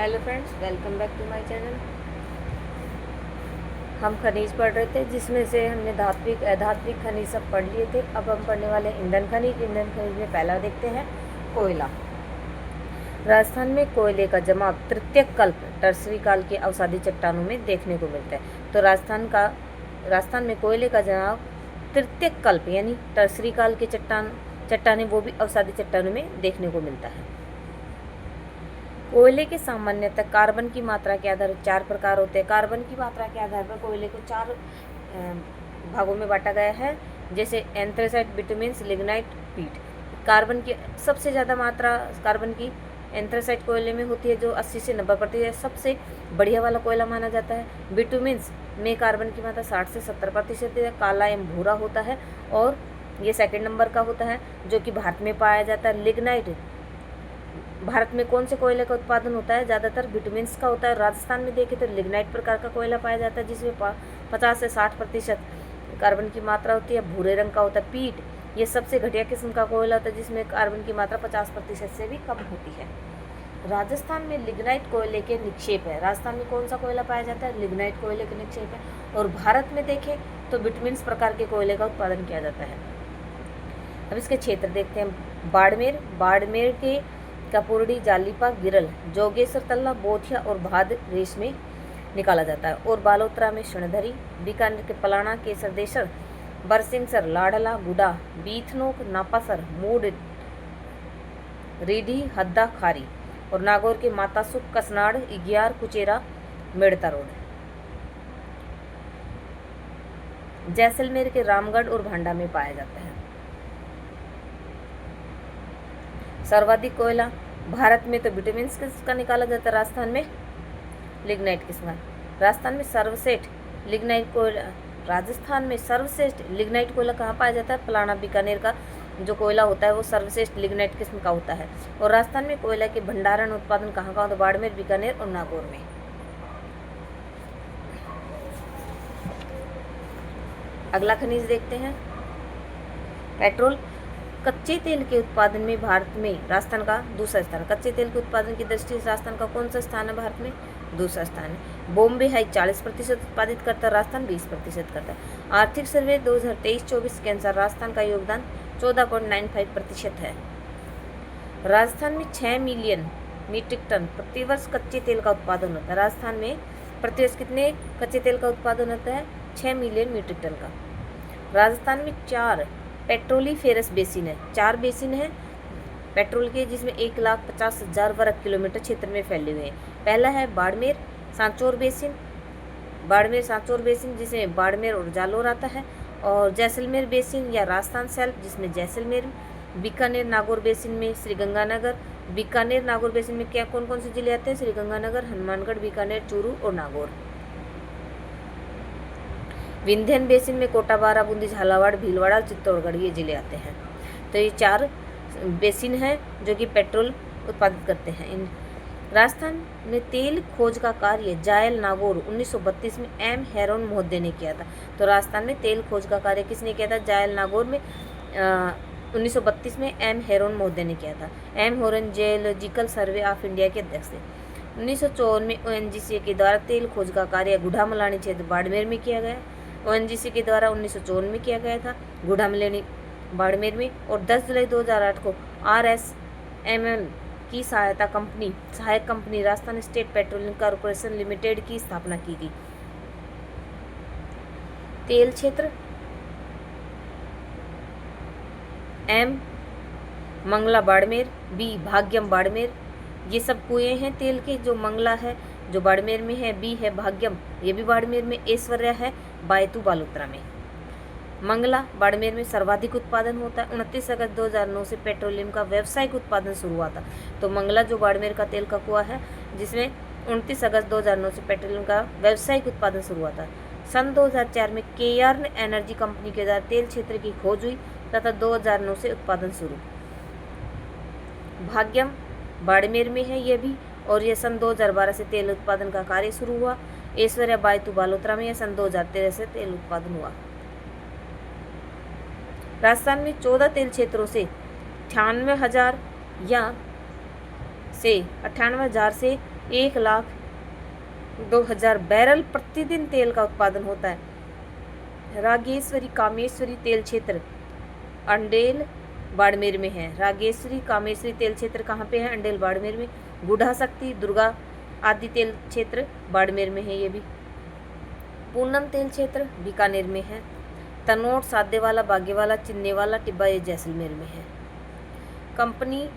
Hello friends, welcome back to my channel. हम खनिज पढ़ रहे थे, जिसमें से हमने धात्विक अधात्विक खनिज सब पढ़ लिए थे। अब हम पढ़ने वाले ईंधन खनिज। ईंधन खनिज में पहला देखते हैं कोयला। राजस्थान में कोयले का जमाव तृतीय कल्प टर्सरी काल के अवसादी चट्टानों में देखने को मिलता है। तो राजस्थान में कोयले का जमाव तृतीय कल्प यानी टर्सरी काल के चट्टानें वो भी अवसादी चट्टानों में देखने को मिलता है। कोयले के सामान्यतः कार्बन की मात्रा के आधार पर 4 प्रकार होते हैं। कार्बन की मात्रा के आधार पर कोयले को 4 भागों में बांटा गया है, जैसे एंथ्रेसाइट, बिटुमेन्स, लिग्नाइट, पीट। कार्बन की सबसे ज़्यादा मात्रा कार्बन की एंथ्रेसाइट कोयले में होती है, जो 80 से 90% सबसे बढ़िया वाला कोयला माना जाता है। बिटुमेन्स में कार्बन की मात्रा 60 से 70% है, काला एवं भूरा होता है और ये सेकंड नंबर का होता है, जो कि भारत में पाया जाता है। लिग्नाइट भारत में कौन से कोयले का उत्पादन होता है? ज़्यादातर बिटुमेन्स का होता है। राजस्थान में देखें तो लिग्नाइट प्रकार का कोयला पाया जाता है, जिसमें 50 से 60% कार्बन की मात्रा होती है, भूरे रंग का होता है। पीट ये सबसे घटिया किस्म का कोयला होता है, जिसमें कार्बन की मात्रा 50% से भी कम होती है। राजस्थान में लिग्नाइट कोयले के निक्षेप है। राजस्थान में कौन सा कोयला पाया जाता है? लिग्नाइट कोयले के निक्षेप है। और भारत में देखें तो बिटुमेन्स प्रकार के कोयले का उत्पादन किया जाता है। अब इसके क्षेत्र देखते हैं। बाड़मेर के कपूरडी, जालीपा, गिरल, जोगेश्वर तल्ला, बोथिया और भाद रेस में निकाला जाता है। और बालोतरा में शणधरी, बीकानेर के पलाना, केसरदेशर, बरसिंगसर, लाडला, गुडा, बीथनोक, नापासर, मूड, रीढ़ी, हद्दा, खारी और नागौर के मातासुक, कसनाड़, इग्यार, कुचेरा, मेड़ता रोड। जैसलमेर के रामगढ़ और भांडा में पाया जाता है। सर्वाधिक कोयला भारत में तो बिटुमेन्स किसका निकाला जाता है, राजस्थान में लिग्नाइट किस्म। राजस्थान में सर्वश्रेष्ठ लिग्नाइट कोयला कहाँ पाया जाता है? पलाना, बीकानेर का जो कोयला होता है वो सर्वश्रेष्ठ लिग्नाइट किस्म का होता है। और राजस्थान में कोयला के भंडारण उत्पादन कहाँ का होता है? बाड़मेर, बीकानेर और नागौर में। अगला खनिज देखते हैं पेट्रोल। कच्चे तेल के उत्पादन में भारत में राजस्थान का दूसरा स्थान। कच्चे तेल के उत्पादन की दृष्टि से राजस्थान का कौन सा स्थान है? भारत में दूसरा स्थान है। बॉम्बे हाई 40% उत्पादित करता है, राजस्थान 20% करता है। आर्थिक सर्वे 2023-24 के अनुसार राजस्थान का योगदान 14.95% है। राजस्थान में 6 मिलियन मीट्रिक टन प्रतिवर्ष कच्चे तेल का उत्पादन होता है। राजस्थान में प्रतिवर्ष कितने कच्चे तेल का उत्पादन होता है? 6 मिलियन मीट्रिक टन का। राजस्थान में 4 पेट्रोलीफेरस बेसिन है। 4 बेसिन है पेट्रोल के, जिसमें 1,50,000 वर्ग किलोमीटर क्षेत्र में फैले हुए हैं। पहला है बाड़मेर सांचौर बेसिन, जिसमें बाड़मेर और जालोर आता है। और जैसलमेर बेसिन या राजस्थान सेल्फ, जिसमें जैसलमेर। बीकानेर नागौर बेसिन में श्रीगंगानगर। बीकानेर नागौर बेसिन में क्या कौन कौन से जिले आते हैं? श्रीगंगानगर, हनुमानगढ़, बीकानेर, चूरू और नागौर। विंध्यन बेसिन में कोटा, बारा, बूंदी, झालावाड़, भीलवाड़ा, चित्तौड़गढ़ ये जिले आते हैं। तो ये 4 बेसिन हैं जो कि पेट्रोल उत्पादित करते हैं। इन राजस्थान में तेल खोज का कार्य जायल नागौर 1932 में एम हेरोन महोदय ने किया था। तो राजस्थान में तेल खोज का कार्य किसने किया था? जायल नागौर में 1932 में एम हेरोन महोदय ने किया था। M Heron geological survey of India के अध्यक्ष थे। 1954 में ONGC के द्वारा तेल खोज का कार्य गुढ़ामलानी क्षेत्र बाड़मेर में किया गया। ONGC के द्वारा 1954 में किया गया था गुढ़ामलानी बाड़मेर में। और 10 जुलाई 2008 को RSML की सहायक company Rajasthan state petroleum corporation limited की स्थापना की गई। तेल क्षेत्र M मंगला बाड़मेर, B भाग्यम बाड़मेर, ये सब कुएं हैं तेल के। जो मंगला है जो बाड़मेर में है, B है भाग्यम ये भी बाड़मेर में, ऐश्वर्या है बायतू बालोतरा में। मंगला बाड़मेर में सर्वाधिक उत्पादन होता है। 29 अगस्त 2009 से पेट्रोलियम का व्यावसायिक उत्पादन शुरू हुआ था। तो मंगला जो बाड़मेर का तेल का कुआं है, जिसमें 29 अगस्त 2009 से पेट्रोलियम का व्यावसायिक उत्पादन शुरू हुआ था। सन 2004 में केयर्न एनर्जी कंपनी के द्वारा तेल क्षेत्र की खोज हुई तथा 2009 से उत्पादन शुरू। भाग्यम बाड़मेर में है ये भी, और ये सन 2012 से तेल उत्पादन का कार्य शुरू हुआ। ऐश्वर्या बायतू बालोतरा में सन 2013 से तेल उत्पादन हुआ। राजस्थान में 14 तेल क्षेत्रों से 98,000 से 1,02,000 बैरल प्रतिदिन तेल का उत्पादन होता है। रागेश्वरी कामेश्वरी तेल क्षेत्र अंडेल बाड़मेर में है। रागेश्वरी कामेश्वरी तेल क्षेत्र कहाँ पे है? अंडेल बाड़मेर में। गुढ़ा शक्ति दुर्गा आदि तेल क्षेत्र बाड़मेर में है ये भी। पूनम तेल क्षेत्र बीकानेर में है। तनोट सादेवाला बागेवाला चिन्नेवाला टिब्बा ये जैसलमेर में है। कंपनी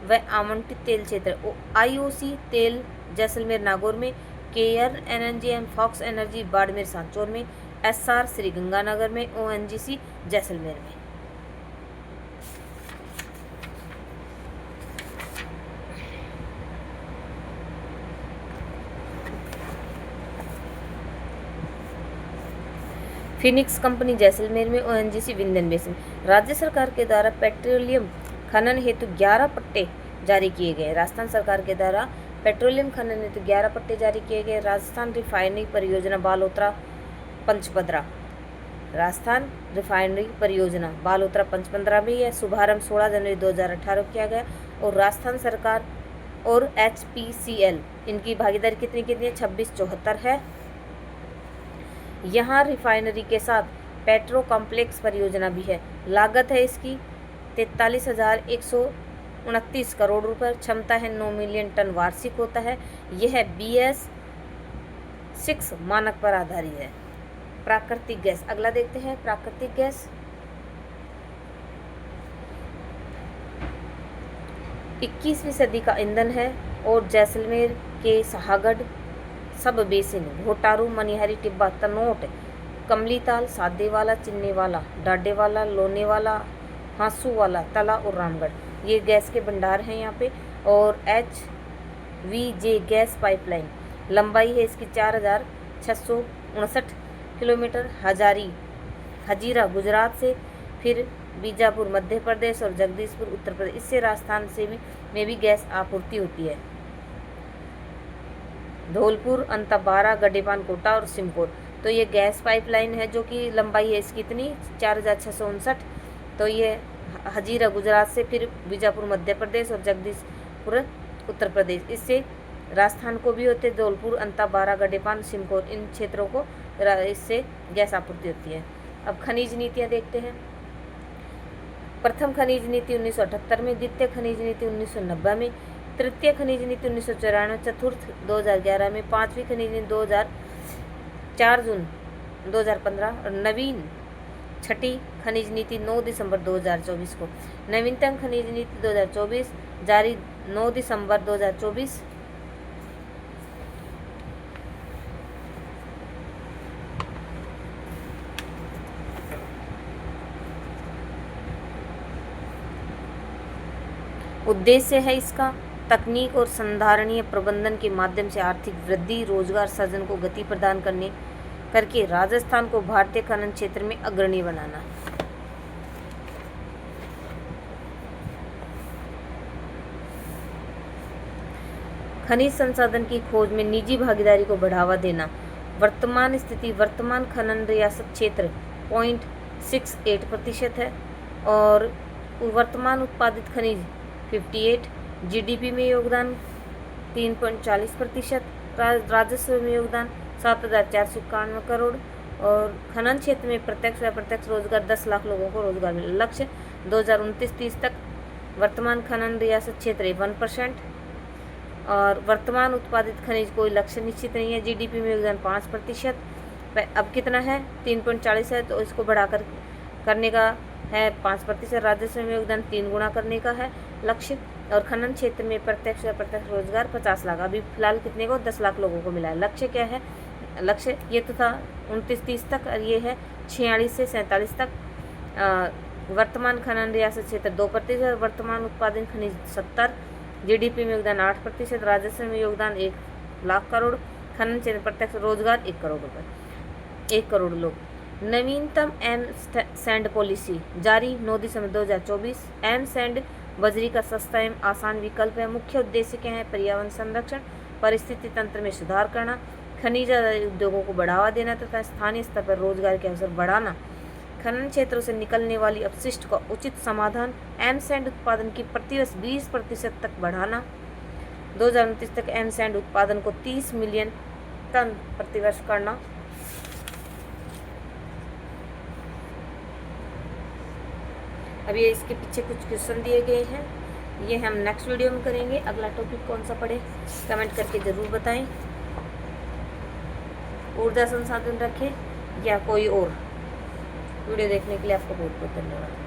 व आवंटित तेल क्षेत्र IOC तेल जैसलमेर नागौर में, Cairn energy and Fox energy Barmer Sanchore में, SR श्रीगंगानगर में, ONGC जैसलमेर में। फिनिक्स कंपनी जैसलमेर में, ONGC विंध्यन बेसिन। राज्य सरकार के द्वारा पेट्रोलियम खनन हेतु 11 पट्टे जारी किए गए। राजस्थान सरकार के द्वारा पेट्रोलियम खनन हेतु 11 पट्टे जारी किए गए। राजस्थान रिफाइनरी परियोजना बालोतरा पंचपदरा। राजस्थान रिफाइनरी परियोजना बालोतरा पंचपदरा में यह शुभारंभ 16 जनवरी 2018 किया गया। और राजस्थान सरकार और HPCL इनकी भागीदारी कितनी है? 2674 है। यहाँ रिफाइनरी के साथ पेट्रो कॉम्प्लेक्स परियोजना भी है। लागत है इसकी 43,129 करोड़ रुपए। क्षमता है 9 मिलियन टन वार्षिक होता है। यह BS6 मानक पर आधारित है। प्राकृतिक गैस, अगला देखते हैं। प्राकृतिक गैस 21वीं सदी का ईंधन है और जैसलमेर के शाहगढ़ सब बेसिन, घोटारू, मनिहारी, टिब्बा, तनोट, कमलीताल, सादेवाला, चिन्नेवाला, डाडेवाला, लोनेवाला, हांसूवाला, तला और रामगढ़ ये गैस के भंडार हैं यहाँ पे। और HVJ गैस पाइपलाइन लंबाई है इसकी 4,659 किलोमीटर। हजीरा गुजरात से, फिर बीजापुर मध्य प्रदेश और जगदीशपुर उत्तर प्रदेश, इससे राजस्थान से में भी गैस आपूर्ति होती है। धौलपुर, अंताबारा, गडेपान, कोटा और सिमकोट। तो ये गैस पाइपलाइन है जो कि लंबाई है इसकी इतनी 4,659। तो ये हजीरा गुजरात से, फिर बीजापुर मध्य प्रदेश और जगदीशपुर उत्तर प्रदेश, इससे राजस्थान को भी होते। धौलपुर, अंताबारा, गडेपान, सिमकोट इन क्षेत्रों को इससे गैस आपूर्ति होती है। अब खनिज नीतियाँ देखते हैं। प्रथम खनिज नीति 1978 में, द्वितीय खनिज नीति 1990 में, तृतीय खनिज नीति 1994, चतुर्थ 2011 में, पांचवी खनिज नीति 4 जून 2015 और नवीन छठी खनिज नीति 9 दिसंबर 2024 को। नवीनतम खनिज नीति 2024 जारी 9 दिसंबर 2024। उद्देश्य है इसका तकनीक और संधारणीय प्रबंधन के माध्यम से आर्थिक वृद्धि, रोजगार सृजन को गति प्रदान करके राजस्थान को भारतीय खनन क्षेत्र में अग्रणी बनाना। खनिज संसाधन की खोज में निजी भागीदारी को बढ़ावा देना। वर्तमान स्थिति, वर्तमान खनन रियासत क्षेत्र 0.68% है और वर्तमान उत्पादित खनिज 58, GDP में योगदान 3.40%, राजस्व में योगदान 7,491 करोड़ और खनन क्षेत्र में प्रत्यक्ष व अप्रत्यक्ष रोजगार 10 लाख लोगों को रोजगार मिला। लक्ष्य 2029-30 तक वर्तमान खनन रियासत क्षेत्र 1% और वर्तमान उत्पादित खनिज कोई लक्ष्य निश्चित नहीं है। GDP में योगदान 5%। अब कितना है? 3.40 है, तो इसको बढ़ाकर करने का है 5%। राजस्व में योगदान 3 गुना करने का है लक्ष्य। और खनन क्षेत्र में प्रत्यक्ष व अप्रत्यक्ष रोजगार 50 लाख, अभी फिलहाल कितने को? 10 लाख लोगों को मिला है। लक्ष्य क्या है? लक्ष्य ये तो था 29-30 तक और ये है 46 से 47 तक। वर्तमान खनन रियासत क्षेत्र 2%, वर्तमान उत्पादन खनिज 70, GDP में योगदान 8%, राजस्व में योगदान 1 लाख करोड़, खनन क्षेत्र प्रत्यक्ष रोजगार 1 करोड़ रुपये, 1 करोड़ लोग। नवीनतम एम सैंड पॉलिसी जारी 9 दिसंबर 2024। एम सैंड बजरी का सस्ता एवं आसान विकल्प है। मुख्य उद्देश्य क्या है? पर्यावरण संरक्षण, परिस्थिति तंत्र में सुधार करना, खनिज उद्योगों को बढ़ावा देना तथा स्थानीय स्तर पर रोजगार के अवसर बढ़ाना, खनन क्षेत्रों से निकलने वाली अपशिष्ट का उचित समाधान, एम सैंड उत्पादन की प्रतिवर्ष 20% तक बढ़ाना, 2029 तक एम सैंड उत्पादन को 30 मिलियन टन प्रतिवर्ष करना। अब ये इसके पीछे कुछ क्वेश्चन दिए गए हैं, ये हम नेक्स्ट वीडियो में करेंगे। अगला टॉपिक कौन सा पढ़े कमेंट करके ज़रूर बताएं। ऊर्जा संसाधन रखें या कोई और। वीडियो देखने के लिए आपको बहुत बहुत धन्यवाद।